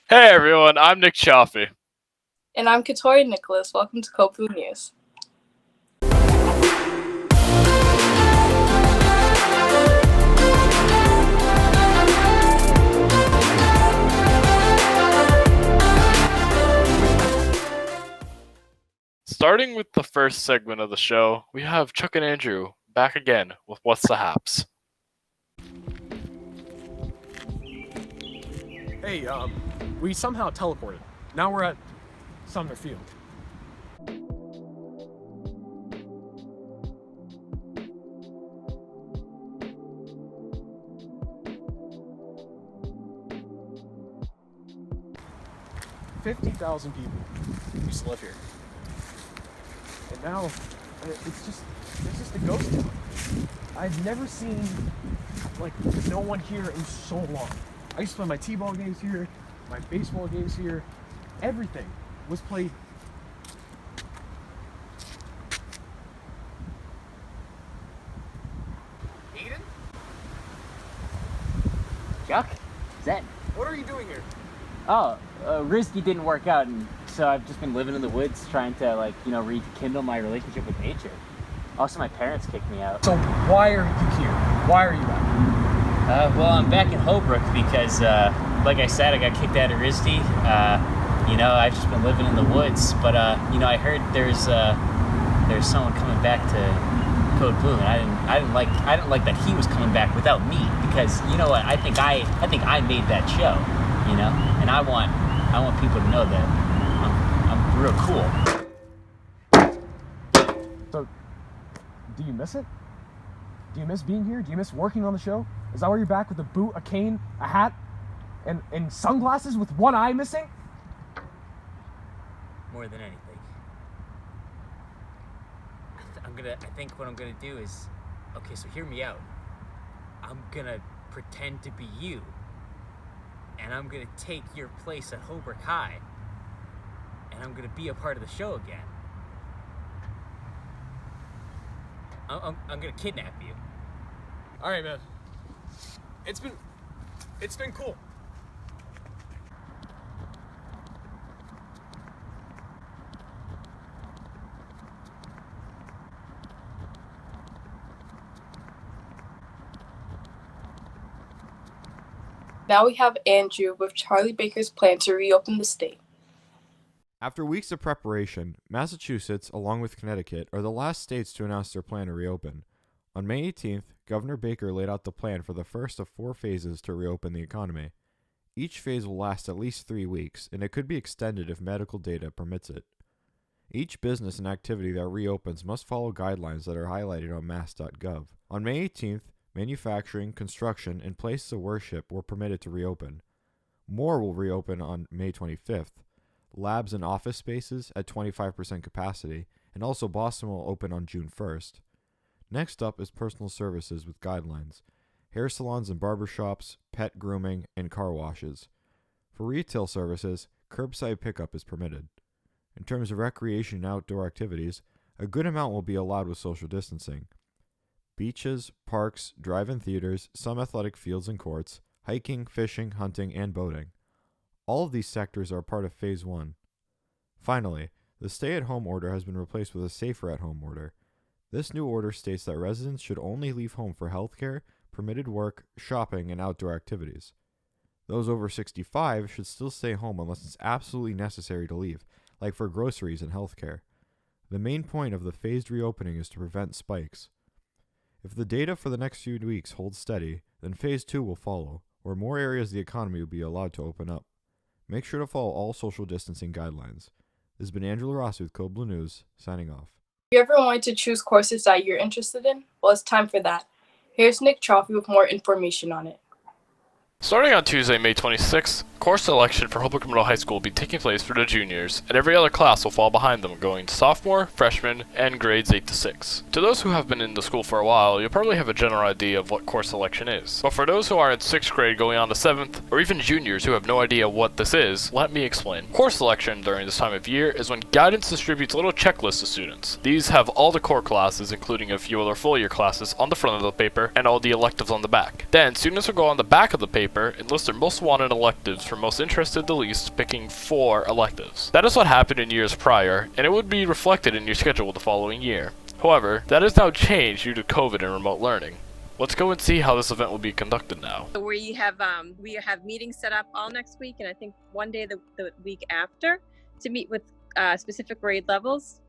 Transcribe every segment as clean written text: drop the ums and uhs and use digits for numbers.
Hey everyone, I'm Nick Chaffee. And I'm Katori Nicholas. Welcome to Kopu News. Starting with the first segment of the show, we have Chuck and Andrew back again with What's the Haps. Hey, we somehow teleported. Now we're at Sumner Field. $50,000 people used to live here. And now, it's just a ghost town. I've never seen, no one here in so long. I used to play my t-ball games here, my baseball games here. Everything was played. Aiden? Chuck? Is that? What are you doing here? Oh, Risky didn't work out, and so I've just been living in the woods trying to, rekindle my relationship with nature. Also, my parents kicked me out. So why are you here? Why are you back? Well, I'm back in Holbrook because, like I said, I got kicked out of RISD. I've just been living in the woods, but, I heard there's someone coming back to Code Blue, and I didn't like that he was coming back without me, because you know what? I think I made that show, and I want people to know that I'm real cool. So, do you miss it? Do you miss being here? Do you miss working on the show? Is that why you're back with a boot, a cane, a hat, and sunglasses with one eye missing? More than anything. I think what I'm gonna do is, okay, so hear me out. I'm gonna pretend to be you, and I'm gonna take your place at Holbrook High, and I'm gonna be a part of the show again. I'm gonna kidnap you. All right, man. It's been cool. Now we have Andrew with Charlie Baker's plan to reopen the state. After weeks of preparation, Massachusetts, along with Connecticut, are the last states to announce their plan to reopen. On May 18th, Governor Baker laid out the plan for the first of 4 phases to reopen the economy. Each phase will last at least 3 weeks, and it could be extended if medical data permits it. Each business and activity that reopens must follow guidelines that are highlighted on mass.gov. On May 18th, manufacturing, construction, and places of worship were permitted to reopen. More will reopen on May 25th. Labs and office spaces at 25% capacity, and also Boston will open on June 1st. Next up is personal services with guidelines: hair salons and barbershops, pet grooming, and car washes. For retail services, curbside pickup is permitted. In terms of recreation and outdoor activities, a good amount will be allowed with social distancing. Beaches, parks, drive-in theaters, some athletic fields and courts, hiking, fishing, hunting, and boating. All of these sectors are part of Phase 1. Finally, the stay-at-home order has been replaced with a safer-at-home order. This new order states that residents should only leave home for healthcare, permitted work, shopping, and outdoor activities. Those over 65 should still stay home unless it's absolutely necessary to leave, like for groceries and healthcare. The main point of the phased reopening is to prevent spikes. If the data for the next few weeks holds steady, then Phase 2 will follow, where more areas of the economy will be allowed to open up. Make sure to follow all social distancing guidelines. This has been Angela Rossi with Code Blue News, signing off. If you ever wanted to choose courses that you're interested in, well, it's time for that. Here's Nick Chaffee with more information on it. Starting on Tuesday, May 26th, course selection for Holbrook Middle High School will be taking place for the juniors, and every other class will fall behind them, going to sophomore, freshman, and grades 8 to 6. To those who have been in the school for a while, you'll probably have a general idea of what course selection is. But for those who are in 6th grade going on to 7th, or even juniors who have no idea what this is, let me explain. Course selection during this time of year is when guidance distributes little checklists to students. These have all the core classes, including a few other full year classes, on the front of the paper, and all the electives on the back. Then, students will go on the back of the paper paper and list their most wanted electives from most interested to least, picking 4 electives. That is what happened in years prior, and it would be reflected in your schedule the following year. However, that has now changed due to COVID and remote learning. Let's go and see how this event will be conducted now. So we have meetings set up all next week, and I think one day the week after to meet with specific grade levels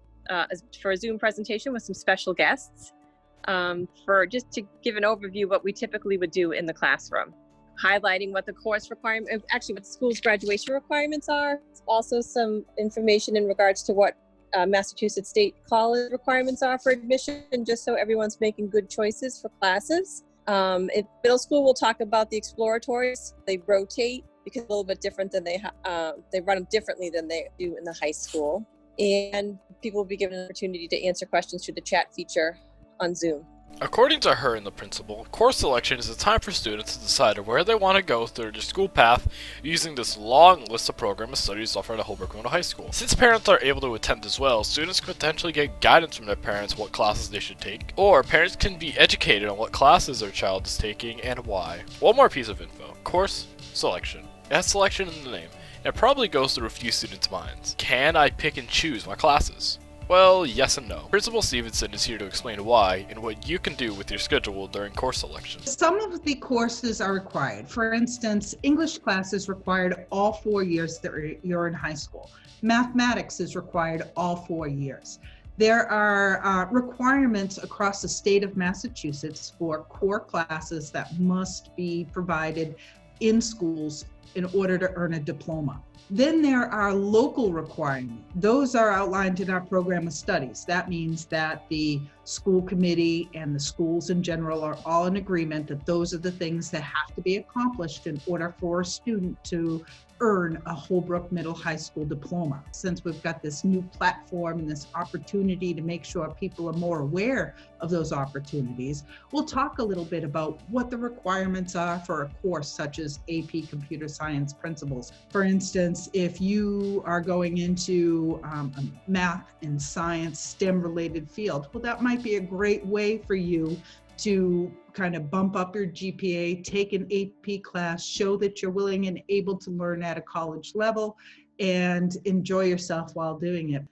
for a Zoom presentation with some special guests for just to give an overview of what we typically would do in the classroom, highlighting what the course requirement, actually what the school's graduation requirements are. Also some information in regards to what Massachusetts State College requirements are for admission, just so everyone's making good choices for classes. In middle school, we'll talk about the exploratories. They rotate because it's a little bit different than they run them differently than they do in the high school. And people will be given an opportunity to answer questions through the chat feature on Zoom. According to her and the principal, course selection is a time for students to decide where they want to go through their school path using this long list of program of studies offered at Holbrook Middle High School. Since parents are able to attend as well, students can potentially get guidance from their parents what classes they should take, or parents can be educated on what classes their child is taking and why. One more piece of info: course selection. It has selection in the name. It probably goes through a few students' minds. Can I pick and choose my classes? Well, yes and no. Principal Stevenson is here to explain why and what you can do with your schedule during course selection. Some of the courses are required. For instance, English class is required all 4 years that you're in high school. Mathematics is required all 4 years. There are requirements across the state of Massachusetts for core classes that must be provided in schools in order to earn a diploma. Then there are local requirements. Those are outlined in our program of studies. That means that the school committee and the schools in general are all in agreement that those are the things that have to be accomplished in order for a student to earn a Holbrook Middle High School diploma. Since we've got this new platform and this opportunity to make sure people are more aware of those opportunities, we'll talk a little bit about what the requirements are for a course such as AP Computer Science Principles. For instance, if you are going into a math and science STEM related field, well, that might be a great way for you to kind of bump up your GPA, take an AP class, show that you're willing and able to learn at a college level, and enjoy yourself while doing it.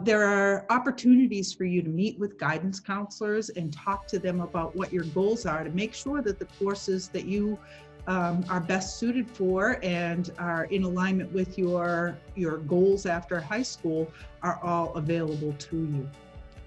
There are opportunities for you to meet with guidance counselors and talk to them about what your goals are to make sure that the courses that you are best suited for and are in alignment with your goals after high school are all available to you.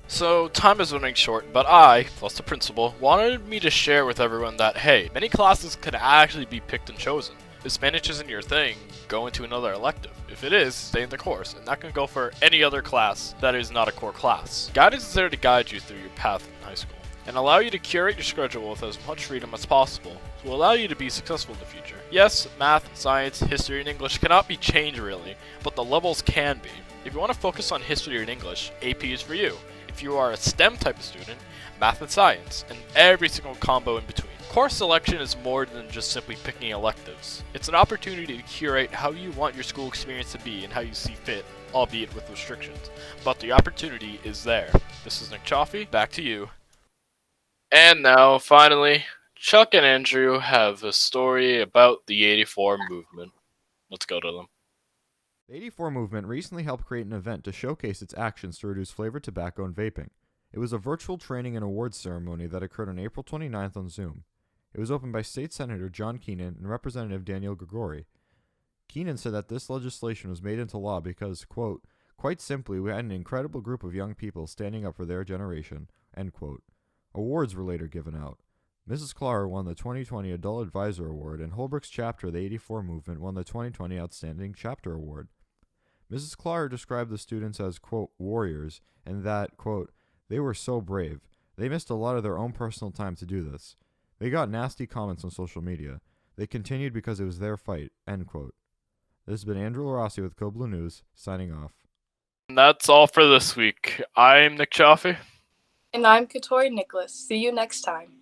So, time is running short, but I, plus the principal, wanted me to share with everyone that, hey, many classes can actually be picked and chosen. If Spanish isn't your thing, go into another elective. If it is, stay in the course, and that can go for any other class that is not a core class. Guidance is there to guide you through your path in high school, and allow you to curate your schedule with as much freedom as possible, to allow you to be successful in the future. Yes, math, science, history, and English cannot be changed really, but the levels can be. If you want to focus on history and English, AP is for you. If you are a STEM type of student, math and science, and every single combo in between. Course selection is more than just simply picking electives. It's an opportunity to curate how you want your school experience to be and how you see fit, albeit with restrictions. But the opportunity is there. This is Nick Chaffee, back to you. And now, finally, Chuck and Andrew have a story about the 84 movement. Let's go to them. The 84 movement recently helped create an event to showcase its actions to reduce flavored tobacco and vaping. It was a virtual training and awards ceremony that occurred on April 29th on Zoom. It was opened by State Senator John Keenan and Representative Daniel Grigori. Keenan said that this legislation was made into law because, quote, quite simply, we had an incredible group of young people standing up for their generation, end quote. Awards were later given out. Mrs. Clara won the 2020 Adult Advisor Award, and Holbrook's chapter of the 84 movement won the 2020 Outstanding Chapter Award. Mrs. Clara described the students as, quote, warriors, and that, quote, they were so brave. They missed a lot of their own personal time to do this. They got nasty comments on social media. They continued because it was their fight, end quote. This has been Andrew Rossi with Code Blue News, signing off. And that's all for this week. I'm Nick Chaffee. And I'm Katori Nicholas. See you next time.